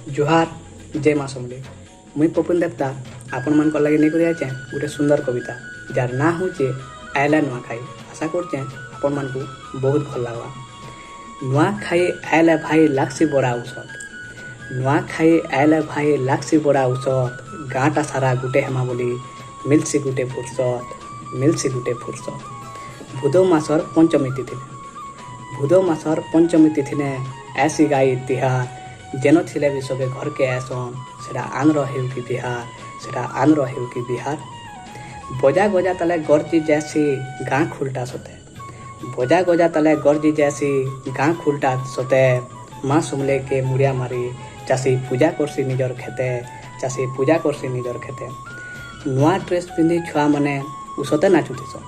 जुहार जय माँ समले मुई पपुन देवता आपण मान लगे नहीं कर गोटे सुंदर कविता जार ना हूँ आयला नुआखाई। आशा करचे आपण मान बहुत भल लगा। नुआखाई आयला भाई लागसी बड़ा औसत, नुआखाई आयला भाई लागसी बड़ा औसत, गाँटा सारा गुटे हेमा बोली मिलसी गुटे फुर्सत। भूदो मासर पंचमी तिथि भूदो मासर पंचमी तिथि ने ऐसी गाई तिहार जेनो थिले भी सबे घर के ऐसन सेटा आन रहे कि बिहार, सेटा आन रहे कि बिहार। बजा गजा तले गर्जी जैसी गाँ खुलटा सोते, बजा गजा तले गर्जी जैसी गाँ खुलटा सोते। माँ सुमले के मुड़िया मारी चाषी पूजा करसी निजर खेते, चाषी पूजा करसी निजर खेते। नुआ ड्रेस पिंधि छुआ माने उसते नाचुथिसन,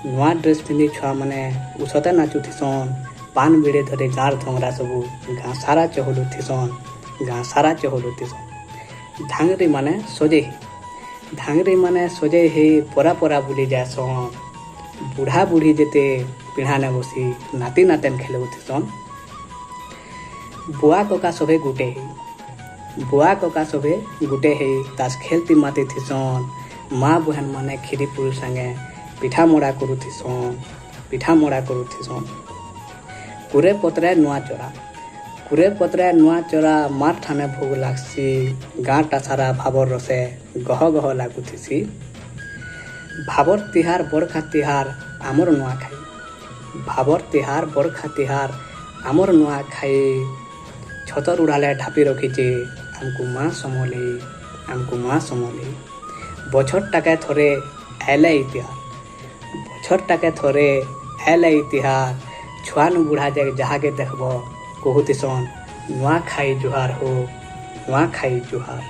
नुआ ड्रेस पिंधि छुआ माने उसते नाचुथिसन। पान बिड़े धरे गाँर धंगरा सबू गाँ सारा चहलुथिसन, गाँ सारा चहलुथिसन। धांगरी माने सजे ही, धांगरी माने सजे ही परा परा बुली जासन। बुढ़ा बुढ़ी जेते पिढ़ाने बसी नाती नातेन खेलुथिसन। बुआ कका सभे गुटे ही, बुआ कका सभे गुटे ही तास खेलती माती थिसन। माँ बहन माने खीरी पुरी संगे पिठा मोड़ा करुथिसन, पिठा मोड़ा करुथिसन। कुरे पत्रे नुआ चोरा, कुरे पत्रे नुआ चोरा मार ठाने भोग लागसी। गाँटा सारा भावर रसे गह गह लागुथिसी। भावर तिहार बरखा तिहार आमर नुआखाई, भावर तिहार बरखा तिहार आमर नुआखाई। छतर उड़ाले ढापी रखीचे आमको माँ समले, आमको माँ समले। बछर टाके थरे आयले इतिहार, बछर टाके थरे आयले इतिहार। छुआ नु बुढ़ा जाए जहाँ के देखब कहूतिसन नुआखाई जुहार हो, नुआखाई जुहार।